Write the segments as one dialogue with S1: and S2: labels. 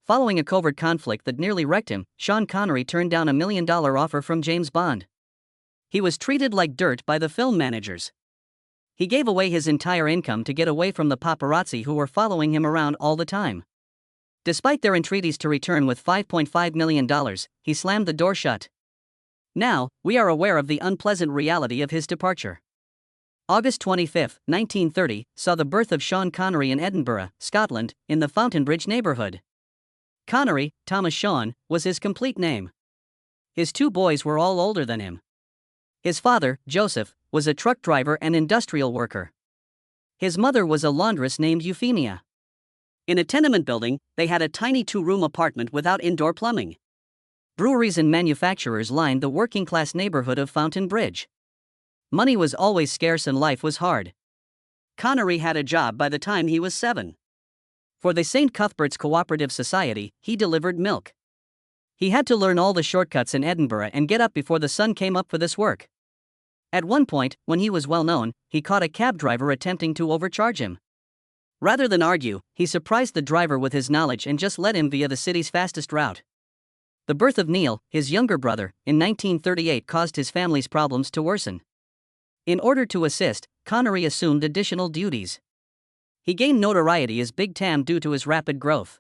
S1: Following a covert conflict that nearly wrecked him, Sean Connery turned down $1 million offer from James Bond. He was treated like dirt by the film managers. He gave away his entire income to get away from the paparazzi who were following him around all the time. Despite their entreaties to return with $5.5 million, he slammed the door shut. Now, we are aware of the unpleasant reality of his departure. August 25, 1930, saw the birth of Sean Connery in Edinburgh, Scotland, in the Fountainbridge neighborhood. Connery, Thomas Sean, was his complete name. His two boys were all older than him. His father, Joseph, was a truck driver and industrial worker. His mother was a laundress named Euphemia. In a tenement building, they had a tiny two-room apartment without indoor plumbing. Breweries and manufacturers lined the working-class neighborhood of Fountainbridge. Money was always scarce and life was hard. Connery had a job by the time he was 7. For the St. Cuthbert's Cooperative Society, he delivered milk. He had to learn all the shortcuts in Edinburgh and get up before the sun came up for this work. At one point, when he was well known, he caught a cab driver attempting to overcharge him. Rather than argue, he surprised the driver with his knowledge and just led him via the city's fastest route. The birth of Neil, his younger brother, in 1938 caused his family's problems to worsen. In order to assist, Connery assumed additional duties. He gained notoriety as Big Tam due to his rapid growth.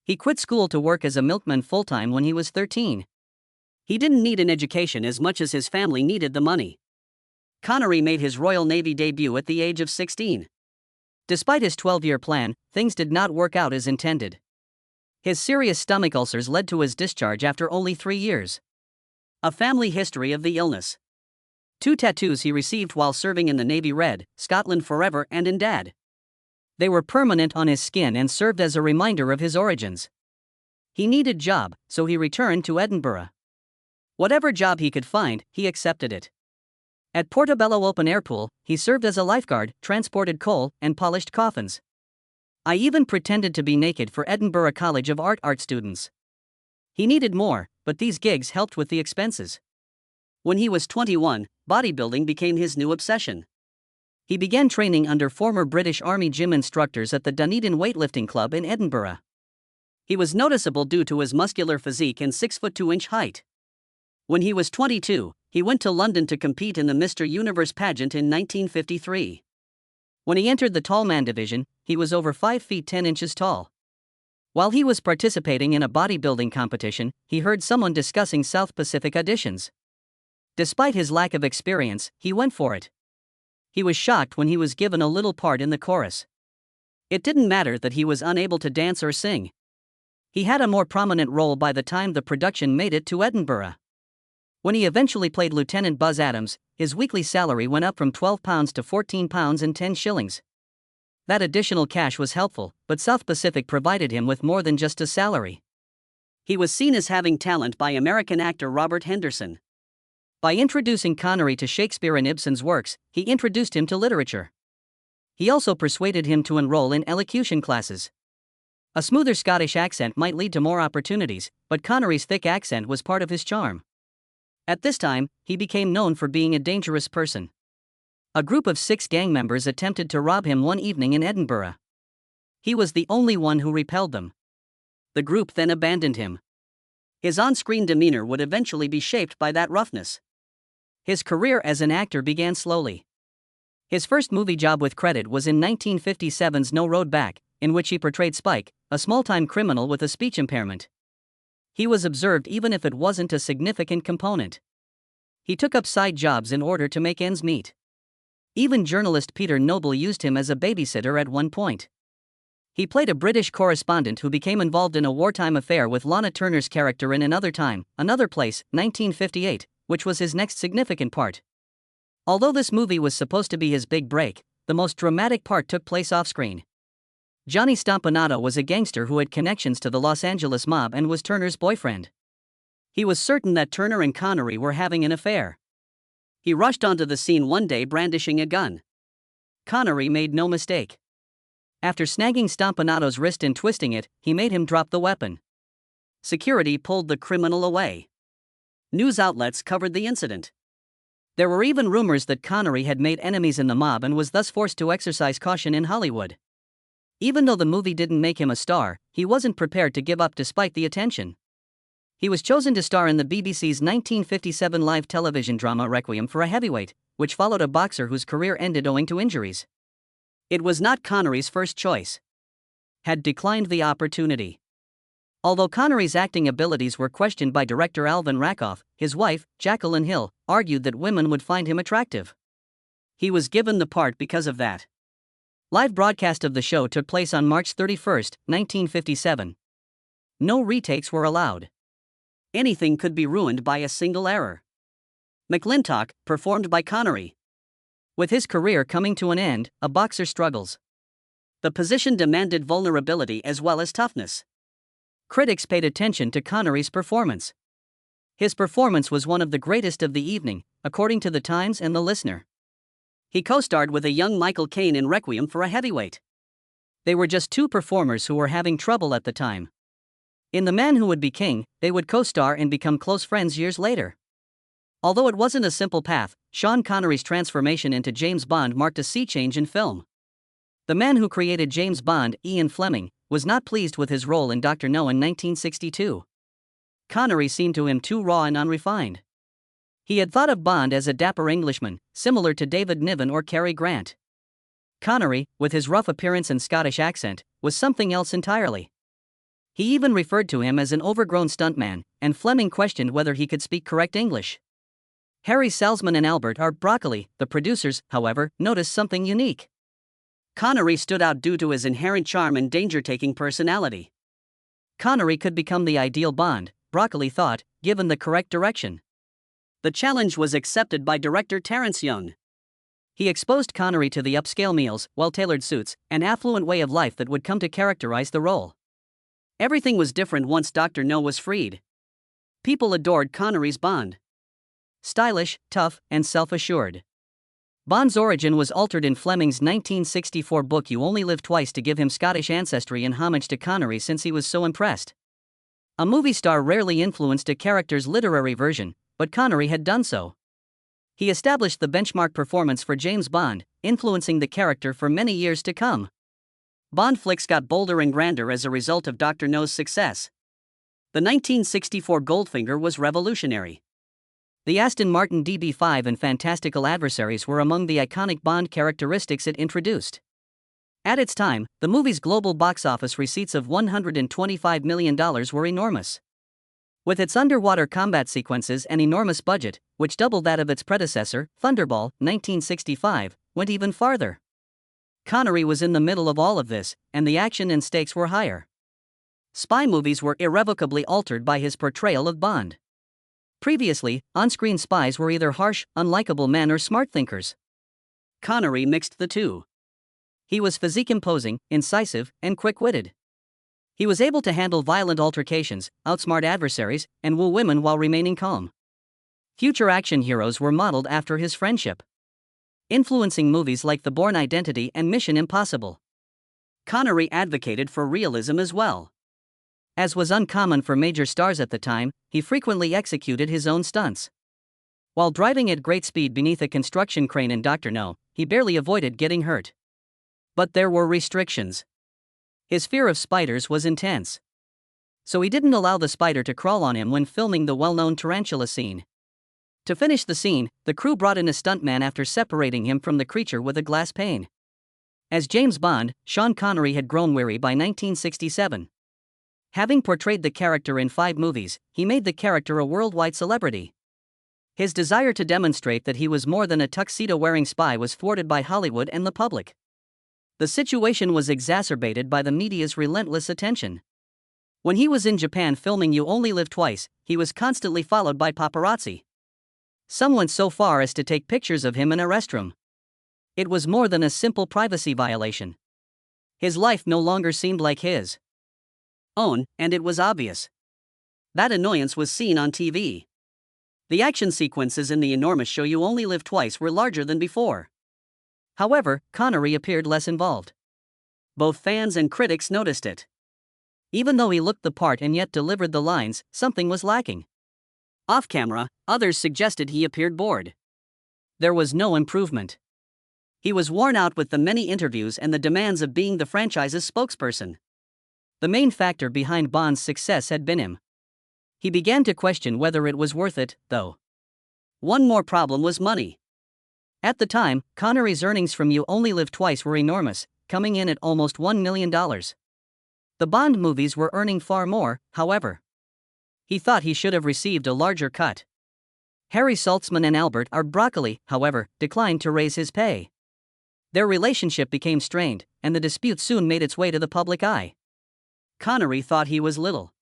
S1: He quit school to work as a milkman full-time when he was 13. He didn't need an education as much as his family needed the money. Connery made his Royal Navy debut at the age of 16. Despite his 12-year plan, things did not work out as intended. His serious stomach ulcers led to his discharge after only 3 years. A family history of the illness. 2 tattoos he received while serving in the Navy read, "Scotland Forever" and "In Dad." They were permanent on his skin and served as a reminder of his origins. He needed a job, so he returned to Edinburgh. Whatever job he could find, he accepted it. At Portobello Open Air Pool, he served as a lifeguard, transported coal, and polished coffins. I even pretended to be naked for Edinburgh College of art students. He needed more, but these gigs helped with the expenses. When he was 21, bodybuilding became his new obsession. He began training under former British Army gym instructors at the Dunedin Weightlifting Club in Edinburgh. He was noticeable due to his muscular physique and 6'2" height. When he was 22, he went to London to compete in the Mr. Universe pageant in 1953. When he entered the tall man division, he was over 5 feet 10 inches tall. While he was participating in a bodybuilding competition, he heard someone discussing South Pacific auditions. Despite his lack of experience, he went for it. He was shocked when he was given a little part in the chorus. It didn't matter that he was unable to dance or sing. He had a more prominent role by the time the production made it to Edinburgh. When he eventually played Lieutenant Buzz Adams, his weekly salary went up from £12 to £14 and 10 shillings. That additional cash was helpful, but South Pacific provided him with more than just a salary. He was seen as having talent by American actor Robert Henderson. By introducing Connery to Shakespeare and Ibsen's works, he introduced him to literature. He also persuaded him to enroll in elocution classes. A smoother Scottish accent might lead to more opportunities, but Connery's thick accent was part of his charm. At this time, he became known for being a dangerous person. A group of 6 gang members attempted to rob him one evening in Edinburgh. He was the only one who repelled them. The group then abandoned him. His on-screen demeanor would eventually be shaped by that roughness. His career as an actor began slowly. His first movie job with credit was in 1957's No Road Back, in which he portrayed Spike, a small-time criminal with a speech impairment. He was observed even if it wasn't a significant component. He took up side jobs in order to make ends meet. Even journalist Peter Noble used him as a babysitter at one point. He played a British correspondent who became involved in a wartime affair with Lana Turner's character in Another Time, Another Place, 1958, which was his next significant part. Although this movie was supposed to be his big break, the most dramatic part took place off-screen. Johnny Stompanato was a gangster who had connections to the Los Angeles mob and was Turner's boyfriend. He was certain that Turner and Connery were having an affair. He rushed onto the scene one day brandishing a gun. Connery made no mistake. After snagging Stompanato's wrist and twisting it, he made him drop the weapon. Security pulled the criminal away. News outlets covered the incident. There were even rumors that Connery had made enemies in the mob and was thus forced to exercise caution in Hollywood. Even though the movie didn't make him a star, he wasn't prepared to give up despite the attention. He was chosen to star in the BBC's 1957 live television drama Requiem for a Heavyweight, which followed a boxer whose career ended owing to injuries. It was not Connery's first choice. Had declined the opportunity. Although Connery's acting abilities were questioned by director Alvin Rakoff, his wife, Jacqueline Hill, argued that women would find him attractive. He was given the part because of that. Live broadcast of the show took place on March 31, 1957. No retakes were allowed. Anything could be ruined by a single error. McLintock, performed by Connery. With his career coming to an end, a boxer struggles. The position demanded vulnerability as well as toughness. Critics paid attention to Connery's performance. His performance was one of the greatest of the evening, according to The Times and The Listener. He co-starred with a young Michael Caine in Requiem for a Heavyweight. They were just two performers who were having trouble at the time. In The Man Who Would Be King, they would co-star and become close friends years later. Although it wasn't a simple path, Sean Connery's transformation into James Bond marked a sea change in film. The man who created James Bond, Ian Fleming, was not pleased with his role in Dr. No in 1962. Connery seemed to him too raw and unrefined. He had thought of Bond as a dapper Englishman, similar to David Niven or Cary Grant. Connery, with his rough appearance and Scottish accent, was something else entirely. He even referred to him as an overgrown stuntman, and Fleming questioned whether he could speak correct English. Harry Salzman and Albert R. Broccoli, the producers, however, noticed something unique. Connery stood out due to his inherent charm and danger-taking personality. Connery could become the ideal Bond, Broccoli thought, given the correct direction. The challenge was accepted by director Terence Young. He exposed Connery to the upscale meals, well-tailored suits, and affluent way of life that would come to characterize the role. Everything was different once Dr. No was freed. People adored Connery's Bond. Stylish, tough, and self-assured. Bond's origin was altered in Fleming's 1964 book You Only Live Twice to give him Scottish ancestry in homage to Connery since he was so impressed. A movie star rarely influenced a character's literary version, but Connery had done so. He established the benchmark performance for James Bond, influencing the character for many years to come. Bond flicks got bolder and grander as a result of Dr. No's success. The 1964 Goldfinger was revolutionary. The Aston Martin DB5 and fantastical adversaries were among the iconic Bond characteristics it introduced. At its time, the movie's global box office receipts of $125 million were enormous. With its underwater combat sequences and enormous budget, which doubled that of its predecessor, Thunderball, 1965, went even farther. Connery was in the middle of all of this, and the action and stakes were higher. Spy movies were irrevocably altered by his portrayal of Bond. Previously, on-screen spies were either harsh, unlikable men or smart thinkers. Connery mixed the two. He was physique-imposing, incisive, and quick-witted. He was able to handle violent altercations, outsmart adversaries, and woo women while remaining calm. Future action heroes were modeled after his friendship, influencing movies like The Bourne Identity and Mission Impossible. Connery advocated for realism as well. As was uncommon for major stars at the time, he frequently executed his own stunts. While driving at great speed beneath a construction crane in Dr. No, he barely avoided getting hurt. But there were restrictions. His fear of spiders was intense. So he didn't allow the spider to crawl on him when filming the well-known tarantula scene. To finish the scene, the crew brought in a stuntman after separating him from the creature with a glass pane. As James Bond, Sean Connery had grown weary by 1967. Having portrayed the character in 5 movies, he made the character a worldwide celebrity. His desire to demonstrate that he was more than a tuxedo-wearing spy was thwarted by Hollywood and the public. The situation was exacerbated by the media's relentless attention. When he was in Japan filming You Only Live Twice, he was constantly followed by paparazzi. Some went so far as to take pictures of him in a restroom. It was more than a simple privacy violation. His life no longer seemed like his own, and it was obvious. That annoyance was seen on TV. The action sequences in the enormous show You Only Live Twice were larger than before. However, Connery appeared less involved. Both fans and critics noticed it. Even though he looked the part and yet delivered the lines, something was lacking. Off camera, others suggested he appeared bored. There was no improvement. He was worn out with the many interviews and the demands of being the franchise's spokesperson. The main factor behind Bond's success had been him. He began to question whether it was worth it, though. One more problem was money. At the time, Connery's earnings from You Only Live Twice were enormous, coming in at almost $1 million. The Bond movies were earning far more, however. He thought he should have received a larger cut. Harry Saltzman and Albert R. Broccoli, however, declined to raise his pay. Their relationship became strained, and the dispute soon made its way to the public eye. Connery thought he was little.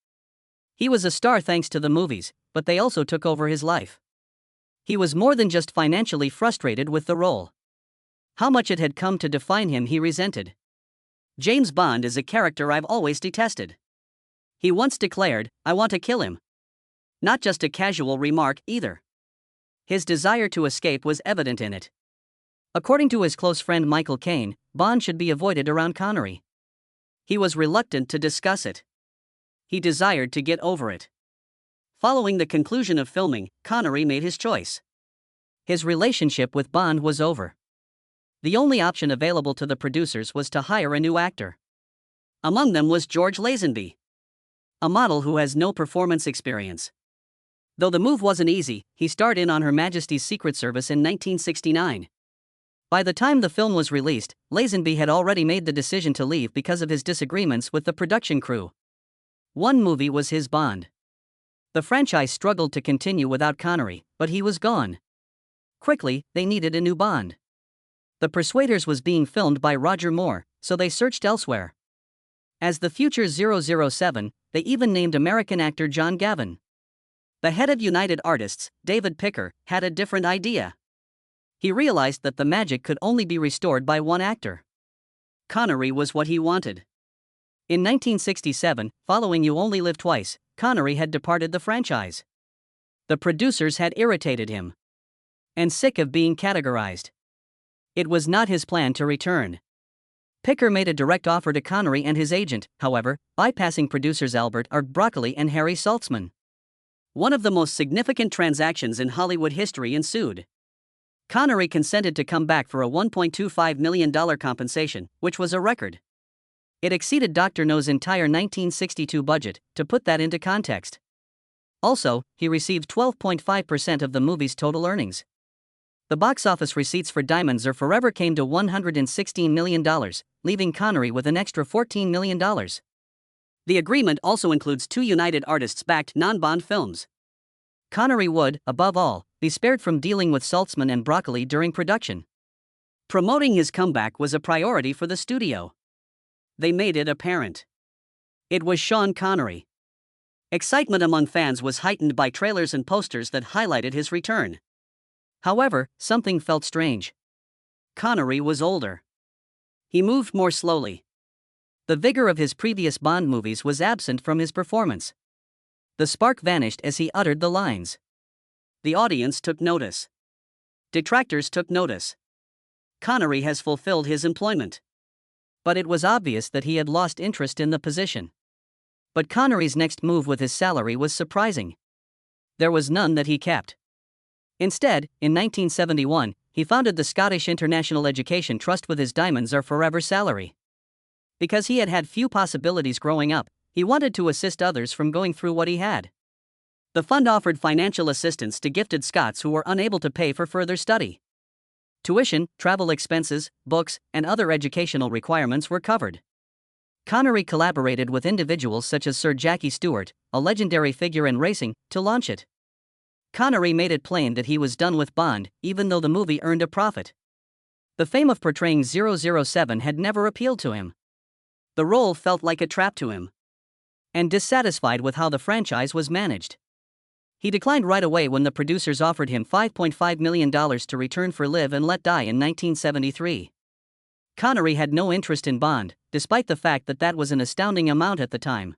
S1: He was a star thanks to the movies, but they also took over his life. He was more than just financially frustrated with the role. How much it had come to define him he resented. James Bond is a character I've always detested. He once declared, "I want to kill him." Not just a casual remark, either. His desire to escape was evident in it. According to his close friend Michael Caine, Bond should be avoided around Connery. He was reluctant to discuss it. He desired to get over it. Following the conclusion of filming, Connery made his choice. His relationship with Bond was over. The only option available to the producers was to hire a new actor. Among them was George Lazenby, a model who has no performance experience. Though the move wasn't easy, he starred in On Her Majesty's Secret Service in 1969. By the time the film was released, Lazenby had already made the decision to leave because of his disagreements with the production crew. One movie was his Bond. The franchise struggled to continue without Connery, but he was gone. Quickly, they needed a new Bond. The Persuaders was being filmed by Roger Moore, so they searched elsewhere. As the future 007, they even named American actor John Gavin. The head of United Artists, David Picker, had a different idea. He realized that the magic could only be restored by one actor. Connery was what he wanted. In 1967, following You Only Live Twice, Connery had departed the franchise. The producers had irritated him. And sick of being categorized. It was not his plan to return. Picker made a direct offer to Connery and his agent, however, bypassing producers Albert R. Broccoli and Harry Saltzman. One of the most significant transactions in Hollywood history ensued. Connery consented to come back for a $1.25 million compensation, which was a record. It exceeded Dr. No's entire 1962 budget, to put that into context. Also, he received 12.5% of the movie's total earnings. The box office receipts for Diamonds Are Forever came to $116 million, leaving Connery with an extra $14 million. The agreement also includes 2 United Artists-backed non-Bond films. Connery would, above all, be spared from dealing with Saltzman and Broccoli during production. Promoting his comeback was a priority for the studio. They made it apparent. It was Sean Connery. Excitement among fans was heightened by trailers and posters that highlighted his return. However, something felt strange. Connery was older. He moved more slowly. The vigor of his previous Bond movies was absent from his performance. The spark vanished as he uttered the lines. The audience took notice. Detractors took notice. Connery has fulfilled his employment. But it was obvious that he had lost interest in the position. But Connery's next move with his salary was surprising. There was none that he kept. Instead, in 1971, he founded the Scottish International Education Trust with his Diamonds Are Forever salary. Because he had had few possibilities growing up, he wanted to assist others from going through what he had. The fund offered financial assistance to gifted Scots who were unable to pay for further study. Tuition, travel expenses, books, and other educational requirements were covered. Connery collaborated with individuals such as Sir Jackie Stewart, a legendary figure in racing, to launch it. Connery made it plain that he was done with Bond, even though the movie earned a profit. The fame of portraying 007 had never appealed to him. The role felt like a trap to him. And dissatisfied with how the franchise was managed, he declined right away when the producers offered him $5.5 million to return for Live and Let Die in 1973. Connery had no interest in Bond, despite the fact that that was an astounding amount at the time.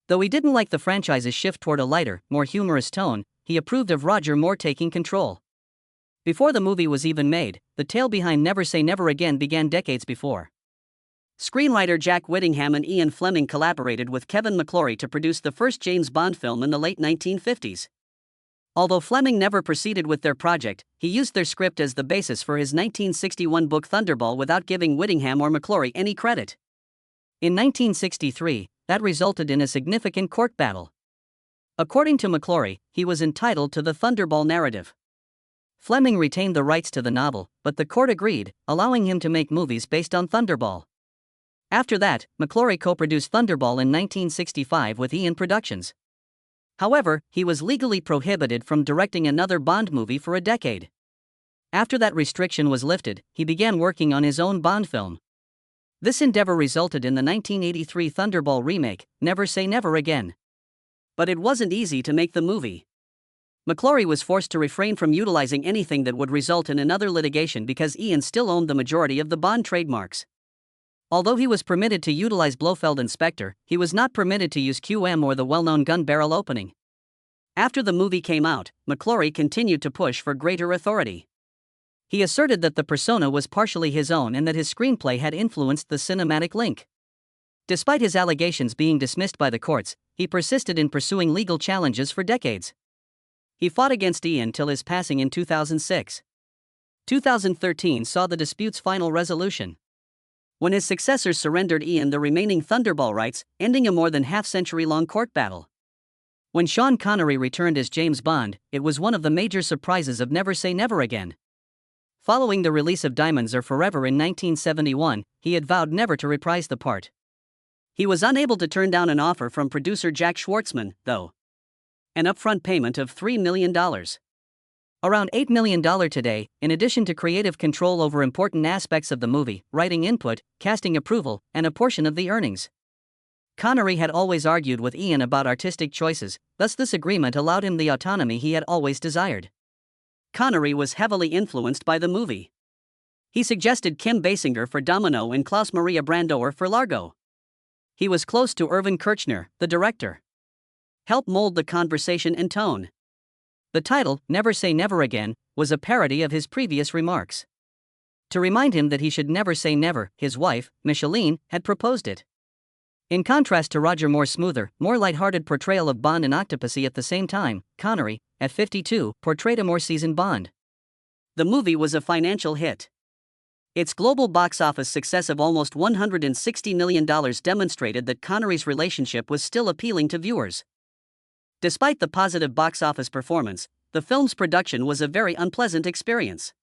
S1: Though he didn't like the franchise's shift toward a lighter, more humorous tone, he approved of Roger Moore taking control. Before the movie was even made, the tale behind Never Say Never Again began decades before. Screenwriter Jack Whittingham and Ian Fleming collaborated with Kevin McClory to produce the first James Bond film in the late 1950s. Although Fleming never proceeded with their project, he used their script as the basis for his 1961 book Thunderball without giving Whittingham or McClory any credit. In 1963, that resulted in a significant court battle. According to McClory, he was entitled to the Thunderball narrative. Fleming retained the rights to the novel, but the court agreed, allowing him to make movies based on Thunderball. After that, McClory co-produced Thunderball in 1965 with Eon Productions. However, he was legally prohibited from directing another Bond movie for a decade. After that restriction was lifted, he began working on his own Bond film. This endeavor resulted in the 1983 Thunderball remake, Never Say Never Again. But it wasn't easy to make the movie. McClory was forced to refrain from utilizing anything that would result in another litigation because Eon still owned the majority of the Bond trademarks. Although he was permitted to utilize Blofeld Inspector, he was not permitted to use QM or the well-known gun barrel opening. After the movie came out, McClory continued to push for greater authority. He asserted that the persona was partially his own and that his screenplay had influenced the cinematic link. Despite his allegations being dismissed by the courts, he persisted in pursuing legal challenges for decades. He fought against Eon till his passing in 2006. 2013 saw the dispute's final resolution, when his successors surrendered Eon the remaining Thunderball rights, ending a more than half-century-long court battle. When Sean Connery returned as James Bond, it was one of the major surprises of Never Say Never Again. Following the release of Diamonds Are Forever in 1971, he had vowed never to reprise the part. He was unable to turn down an offer from producer Jack Schwartzman, though. An upfront payment of $3 million. Around $8 million today, in addition to creative control over important aspects of the movie, writing input, casting approval, and a portion of the earnings. Connery had always argued with Eon about artistic choices, thus this agreement allowed him the autonomy he had always desired. Connery was heavily influenced by the movie. He suggested Kim Basinger for Domino and Klaus Maria Brandauer for Largo. He was close to Irvin Kershner, the director. Helped mold the conversation and tone. The title, Never Say Never Again, was a parody of his previous remarks. To remind him that he should never say never, his wife, Micheline, had proposed it. In contrast to Roger Moore's smoother, more lighthearted portrayal of Bond and Octopussy at the same time, Connery, at 52, portrayed a more seasoned Bond. The movie was a financial hit. Its global box office success of almost $160 million demonstrated that Connery's relationship was still appealing to viewers. Despite the positive box office performance, the film's production was a very unpleasant experience.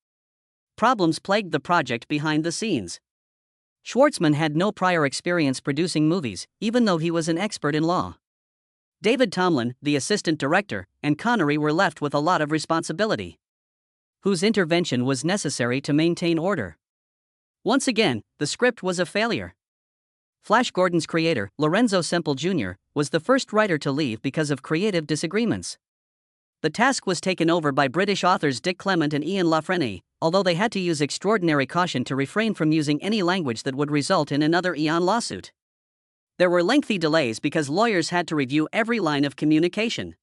S1: Problems plagued the project behind the scenes. Schwartzman had no prior experience producing movies, even though he was an expert in law. David Tomlin, the assistant director, and Connery were left with a lot of responsibility, whose intervention was necessary to maintain order. Once again, the script was a failure. Flash Gordon's creator, Lorenzo Semple Jr., was the first writer to leave because of creative disagreements. The task was taken over by British authors Dick Clement and Ian Lafreniere, although they had to use extraordinary caution to refrain from using any language that would result in another Eon lawsuit. There were lengthy delays because lawyers had to review every line of communication.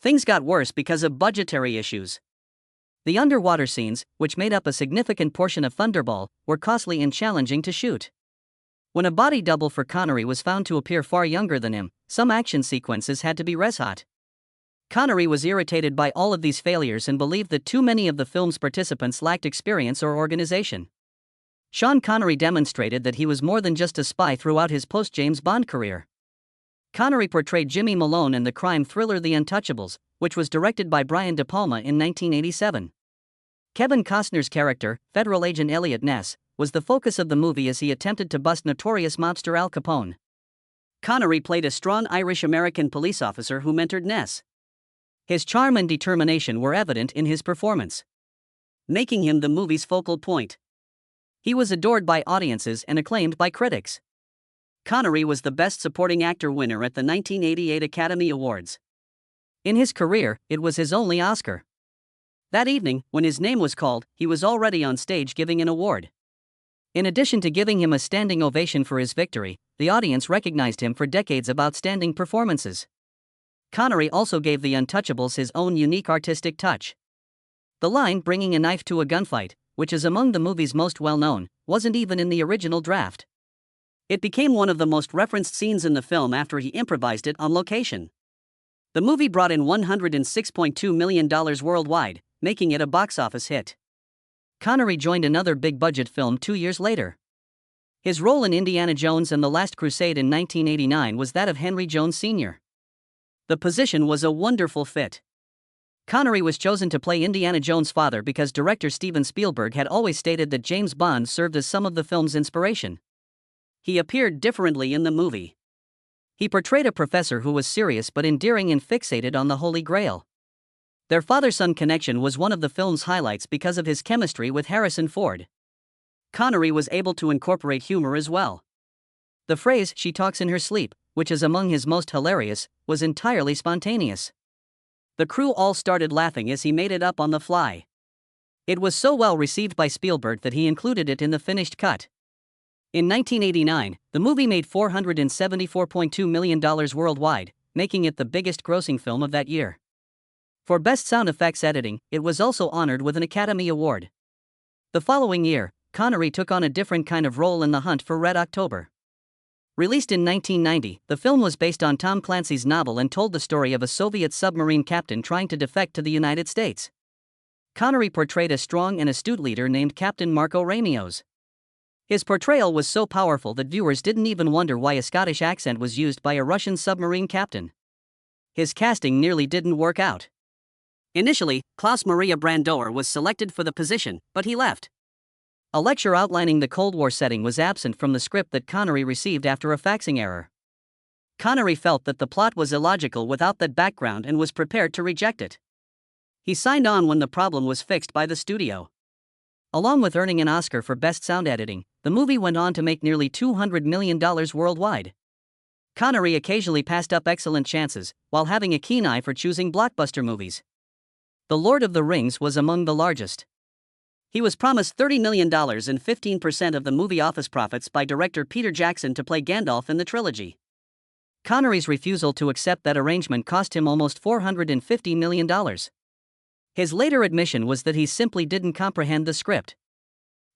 S1: Things got worse because of budgetary issues. The underwater scenes, which made up a significant portion of Thunderball, were costly and challenging to shoot. When a body double for Connery was found to appear far younger than him, some action sequences had to be res-hot. Connery was irritated by all of these failures and believed that too many of the film's participants lacked experience or organization. Sean Connery demonstrated that he was more than just a spy throughout his post-James Bond career. Connery portrayed Jimmy Malone in the crime thriller The Untouchables, which was directed by Brian De Palma in 1987. Kevin Costner's character, federal agent Elliot Ness, was the focus of the movie as he attempted to bust notorious mobster Al Capone. Connery played a strong Irish-American police officer who mentored Ness. His charm and determination were evident in his performance, making him the movie's focal point. He was adored by audiences and acclaimed by critics. Connery was the Best Supporting Actor winner at the 1988 Academy Awards. In his career, it was his only Oscar. That evening, when his name was called, he was already on stage giving an award. In addition to giving him a standing ovation for his victory, the audience recognized him for decades of outstanding performances. Connery also gave The Untouchables his own unique artistic touch. The line "bringing a knife to a gunfight," which is among the movie's most well-known, wasn't even in the original draft. It became one of the most referenced scenes in the film after he improvised it on location. The movie brought in $106.2 million worldwide, making it a box office hit. Connery joined another big-budget film 2 years later. His role in Indiana Jones and the Last Crusade in 1989 was that of Henry Jones Sr. The position was a wonderful fit. Connery was chosen to play Indiana Jones' father because director Steven Spielberg had always stated that James Bond served as some of the film's inspiration. He appeared differently in the movie. He portrayed a professor who was serious but endearing and fixated on the Holy Grail. Their father-son connection was one of the film's highlights because of his chemistry with Harrison Ford. Connery was able to incorporate humor as well. The phrase, "she talks in her sleep," which is among his most hilarious, was entirely spontaneous. The crew all started laughing as he made it up on the fly. It was so well received by Spielberg that he included it in the finished cut. In 1989, the movie made $474.2 million worldwide, making it the biggest grossing film of that year. For Best Sound Effects Editing, it was also honored with an Academy Award. The following year, Connery took on a different kind of role in The Hunt for Red October. Released in 1990, the film was based on Tom Clancy's novel and told the story of a Soviet submarine captain trying to defect to the United States. Connery portrayed a strong and astute leader named Captain Marco Ramios. His portrayal was so powerful that viewers didn't even wonder why a Scottish accent was used by a Russian submarine captain. His casting nearly didn't work out. Initially, Klaus Maria Brandauer was selected for the position, but he left. A lecture outlining the Cold War setting was absent from the script that Connery received after a faxing error. Connery felt that the plot was illogical without that background and was prepared to reject it. He signed on when the problem was fixed by the studio. Along with earning an Oscar for Best Sound Editing, the movie went on to make nearly $200 million worldwide. Connery occasionally passed up excellent chances, while having a keen eye for choosing blockbuster movies. The Lord of the Rings was among the largest. He was promised $30 million and 15% of the movie office profits by director Peter Jackson to play Gandalf in the trilogy. Connery's refusal to accept that arrangement cost him almost $450 million. His later admission was that he simply didn't comprehend the script.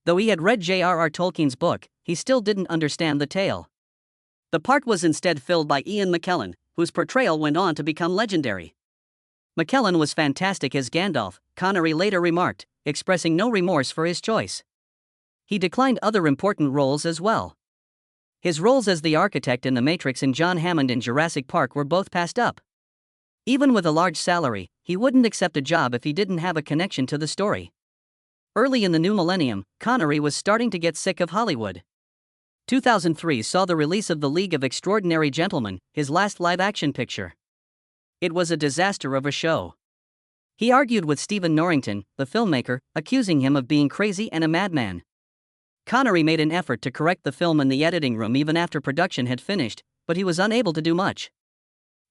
S1: Though he had read J.R.R. Tolkien's book, he still didn't understand the tale. The part was instead filled by Ian McKellen, whose portrayal went on to become legendary. McKellen was fantastic as Gandalf, Connery later remarked, expressing no remorse for his choice. He declined other important roles as well. His roles as the architect in The Matrix and John Hammond in Jurassic Park were both passed up. Even with a large salary, he wouldn't accept a job if he didn't have a connection to the story. Early in the new millennium, Connery was starting to get sick of Hollywood. 2003 saw the release of The League of Extraordinary Gentlemen, his last live-action picture. It was a disaster of a show. He argued with Stephen Norrington, the filmmaker, accusing him of being crazy and a madman. Connery made an effort to correct the film in the editing room even after production had finished, but he was unable to do much.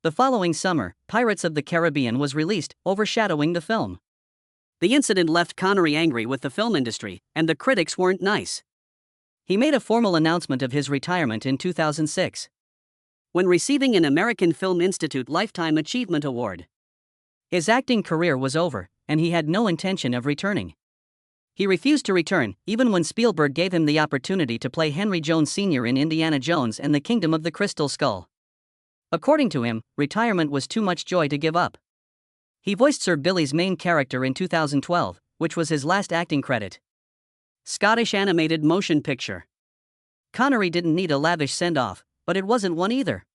S1: The following summer, Pirates of the Caribbean was released, overshadowing the film. The incident left Connery angry with the film industry, and the critics weren't nice. He made a formal announcement of his retirement in 2006. When receiving an American Film Institute Lifetime Achievement Award. His acting career was over, and he had no intention of returning. He refused to return, even when Spielberg gave him the opportunity to play Henry Jones Sr. in Indiana Jones and the Kingdom of the Crystal Skull. According to him, retirement was too much joy to give up. He voiced Sir Billy's main character in 2012, which was his last acting credit. Scottish animated motion picture. Connery didn't need a lavish send-off, but it wasn't one either.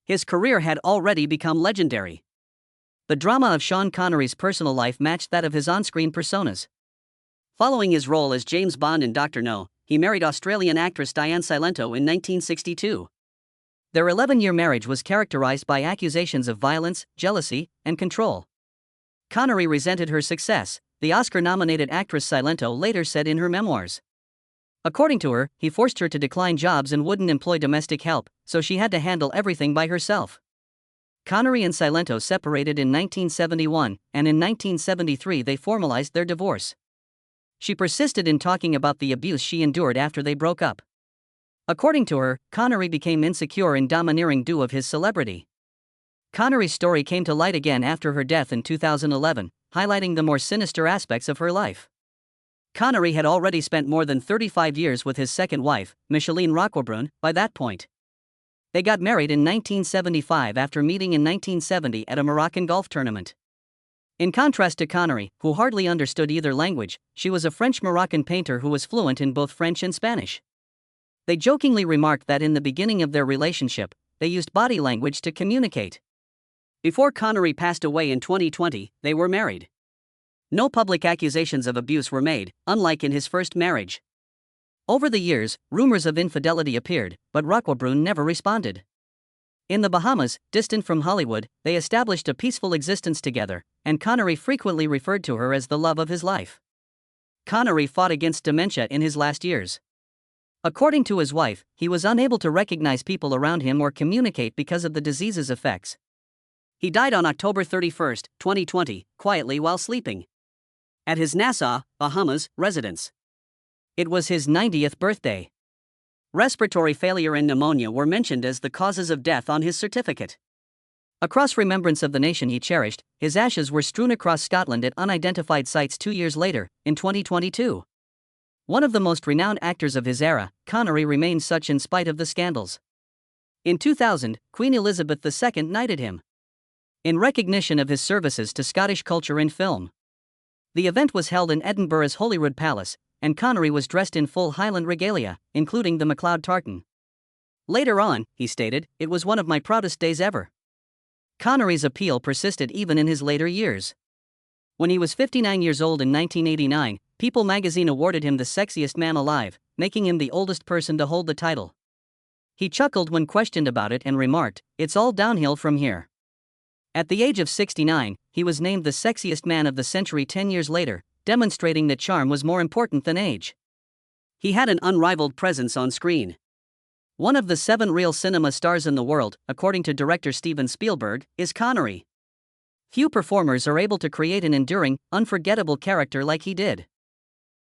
S1: His career had already become legendary. The drama of Sean Connery's personal life matched that of his on-screen personas. Following his role as James Bond in Dr. No, he married Australian actress Diane Silento in 1962. Their 11-year marriage was characterized by accusations of violence, jealousy, and control. Connery resented her success, the Oscar-nominated actress Silento later said in her memoirs. According to her, he forced her to decline jobs and wouldn't employ domestic help, so she had to handle everything by herself. Connery and Silento separated in 1971, and in 1973 they formalized their divorce. She persisted in talking about the abuse she endured after they broke up. According to her, Connery became insecure and domineering due of his celebrity. Connery's story came to light again after her death in 2011, highlighting the more sinister aspects of her life. Connery had already spent more than 35 years with his second wife, Micheline Roquebrune, by that point. They got married in 1975 after meeting in 1970 at a Moroccan golf tournament. In contrast to Connery, who hardly understood either language, she was a French-Moroccan painter who was fluent in both French and Spanish. They jokingly remarked that in the beginning of their relationship, they used body language to communicate. Before Connery passed away in 2020, they were married. No public accusations of abuse were made, unlike in his first marriage. Over the years, rumors of infidelity appeared, but Roquebrune never responded. In the Bahamas, distant from Hollywood, they established a peaceful existence together, and Connery frequently referred to her as the love of his life. Connery fought against dementia in his last years. According to his wife, he was unable to recognize people around him or communicate because of the disease's effects. He died on October 31, 2020, quietly while sleeping at his Nassau, Bahamas, residence. It was his 90th birthday. Respiratory failure and pneumonia were mentioned as the causes of death on his certificate. Across remembrance of the nation he cherished, his ashes were strewn across Scotland at unidentified sites 2 years later, in 2022. One of the most renowned actors of his era, Connery remains such in spite of the scandals. In 2000, Queen Elizabeth II knighted him in recognition of his services to Scottish culture and film. The event was held in Edinburgh's Holyrood Palace, and Connery was dressed in full Highland regalia, including the MacLeod tartan. Later on, he stated, "It was one of my proudest days ever." Connery's appeal persisted even in his later years. When he was 59 years old in 1989, People magazine awarded him the sexiest man alive, making him the oldest person to hold the title. He chuckled when questioned about it and remarked, "It's all downhill from here." At the age of 69, he was named the sexiest man of the century 10 years later, demonstrating that charm was more important than age. He had an unrivaled presence on screen. One of the 7 real cinema stars in the world, according to director Steven Spielberg, is Connery. Few performers are able to create an enduring, unforgettable character like he did.